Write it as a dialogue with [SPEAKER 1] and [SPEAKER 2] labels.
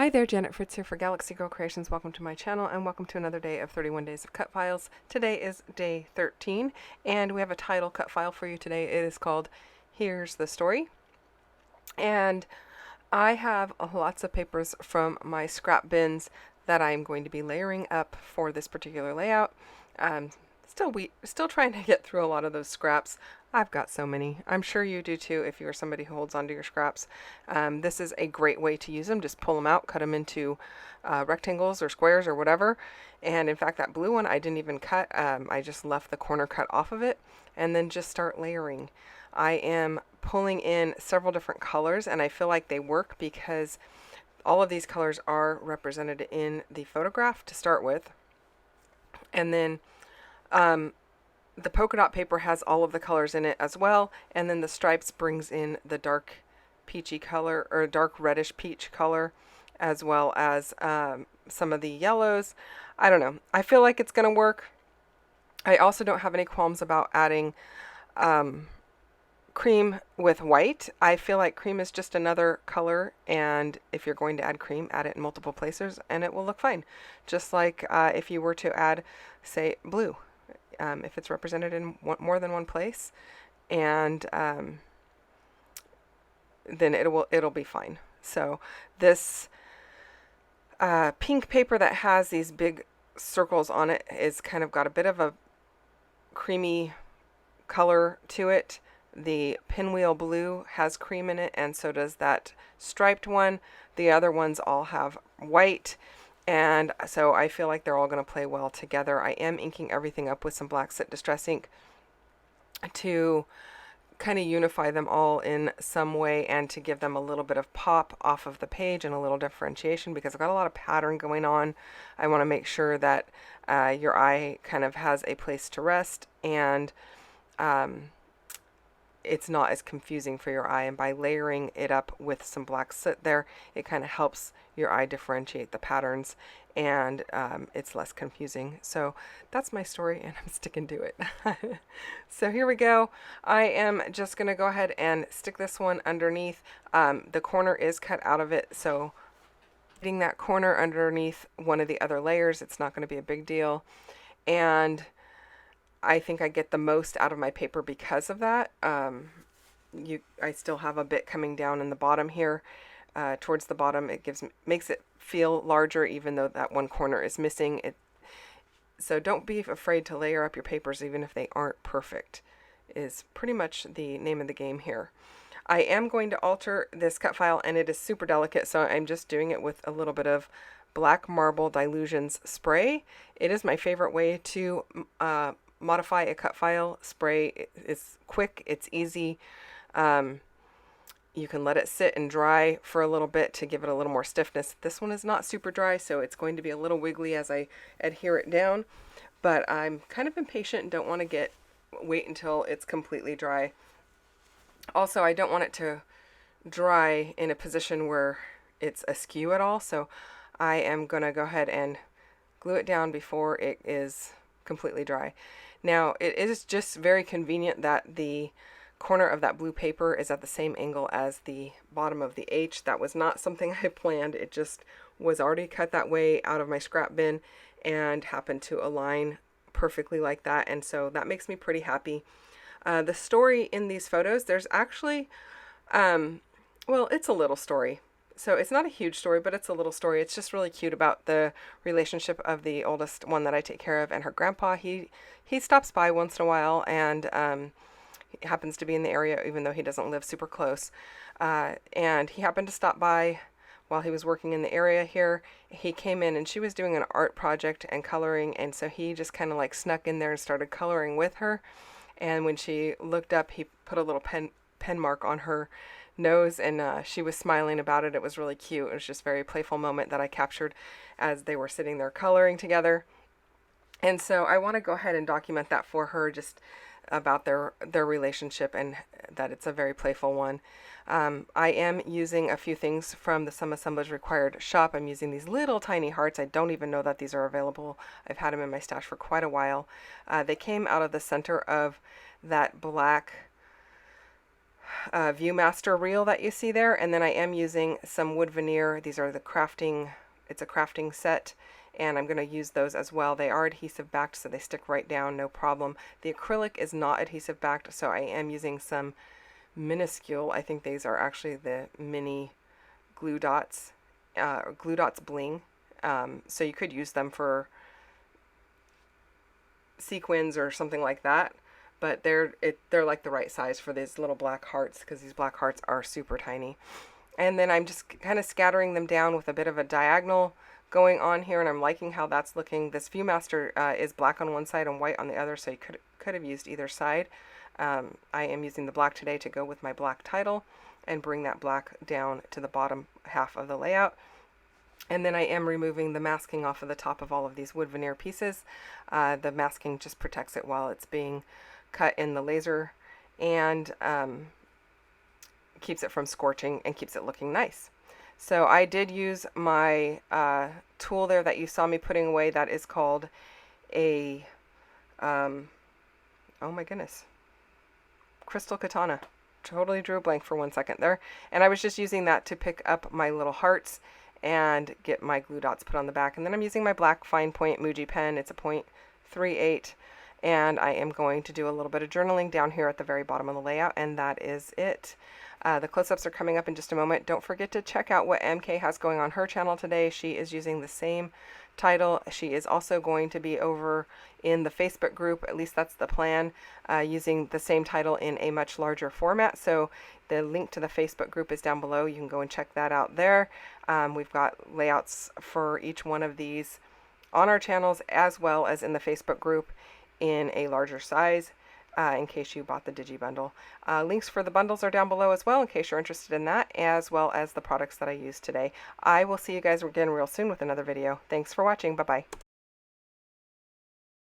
[SPEAKER 1] Hi there, Janet Fritz here for Galaxy Girl Creations. Welcome to my channel and welcome to another day of 31 Days of Cut Files. Today is day 13 and we have a title cut file for you today. It is called Here's the Story. And I have lots of papers from my scrap bins that I'm going to be layering up for this particular layout. Still trying to get through a lot of those scraps. I've got so many. I'm sure you do too if you're somebody who holds onto your scraps. This is a great way to use them. Just pull them out, cut them into rectangles or squares or whatever. And in fact, that blue one I didn't even cut. I just left the corner cut off of it and then just start layering. I am pulling in several different colors and I feel like they work because all of these colors are represented in the photograph to start with. And then the polka dot paper has all of the colors in it as well, and then the stripes brings in the dark peachy color or dark reddish peach color, as well as some of the yellows. I don't know. I feel like it's going to work. I also don't have any qualms about adding cream with white. I feel like cream is just another color, and if you're going to add cream, add it in multiple places and it will look fine. Just like if you were to add, say, blue. If it's represented in more than one place, and then it'll be fine. So this pink paper that has these big circles on it is kind of got a bit of a creamy color to it. The pinwheel blue has cream in it, and so does that striped one. The other ones all have white. And so I feel like they're all going to play well together. I am inking everything up with some black soot distress ink to kind of unify them all in some way and to give them a little bit of pop off of the page and a little differentiation, because I've got a lot of pattern going on. I want to make sure that your eye kind of has a place to rest and it's not as confusing for your eye, and by layering it up with some black soot there, it kind of helps your eye differentiate the patterns, and it's less confusing. So that's my story, and I'm sticking to it. So here we go. I am just going to go ahead and stick this one underneath. The corner is cut out of it, so getting that corner underneath one of the other layers, it's not going to be a big deal. And I think I get the most out of my paper because of that. I still have a bit coming down in the bottom here. Towards the bottom, it makes it feel larger, even though that one corner is missing. So don't be afraid to layer up your papers, even if they aren't perfect, is pretty much the name of the game here. I am going to alter this cut file, and it is super delicate, so I'm just doing it with a little bit of Black Marble Dilutions spray. It is my favorite way to modify a cut file. Spray is quick, it's easy. You can let it sit and dry for a little bit to give it a little more stiffness. This one is not super dry, so it's going to be a little wiggly as I adhere it down, but I'm kind of impatient and don't want to wait until it's completely dry. Also, I don't want it to dry in a position where it's askew at all, so I am going to go ahead and glue it down before it is completely dry. Now, it is just very convenient that the corner of that blue paper is at the same angle as the bottom of the H. That was not something I planned. It just was already cut that way out of my scrap bin and happened to align perfectly like that, and so that makes me pretty happy. The story in these photos, there's actually, well, it's a little story. So it's not a huge story, but it's a little story. It's just really cute about the relationship of the oldest one that I take care of and her grandpa. He stops by once in a while, and he happens to be in the area, even though he doesn't live super close. And he happened to stop by while he was working in the area here. He came in and she was doing an art project and coloring, and so he just kind of like snuck in there and started coloring with her. And when she looked up, he put a little pen mark on her nose, and she was smiling about it. It was really cute. It was just a very playful moment that I captured as they were sitting there coloring together. And so I want to go ahead and document that for her, just about their relationship, and that it's a very playful one. I am using a few things from the Some Assemblage Required shop. I'm using these little tiny hearts. I don't even know that these are available. I've had them in my stash for quite a while. They came out of the center of that black Viewmaster reel that you see there, and then I am using some wood veneer. These are the crafting, it's a crafting set, and I'm going to use those as well. They are adhesive backed, so they stick right down, no problem. The acrylic is not adhesive backed, so I am using some minuscule, I think these are actually the mini glue dots, glue dots bling. So you could use them for sequins or something like that, but they're like the right size for these little black hearts, because these black hearts are super tiny. And then I'm just kind of scattering them down with a bit of a diagonal going on here, and I'm liking how that's looking. This Viewmaster is black on one side and white on the other, so you could have used either side. I am using the black today to go with my black title and bring that black down to the bottom half of the layout. And then I am removing the masking off of the top of all of these wood veneer pieces. The masking just protects it while it's being cut in the laser, and keeps it from scorching and keeps it looking nice. So I did use my tool there that you saw me putting away. That is called a, oh my goodness, crystal katana. Totally drew a blank for 1 second there. And I was just using that to pick up my little hearts and get my glue dots put on the back. And then I'm using my black fine point Muji pen. It's a 0.38. And I am going to do a little bit of journaling down here at the very bottom of the layout, and that is it. The close-ups are coming up in just a moment. Don't forget to check out what MK has going on her channel today. She is using the same title. She is also going to be over in the Facebook group, at least that's the plan, using the same title in a much larger format. So the link to the Facebook group is down below. You can go and check that out there. We've got layouts for each one of these on our channels, as well as in the Facebook group in a larger size, in case you bought the Digi Bundle. Links for the bundles are down below as well, in case you're interested in that, as well as the products that I used today. I will see you guys again real soon with another video. Thanks for watching. Bye-bye.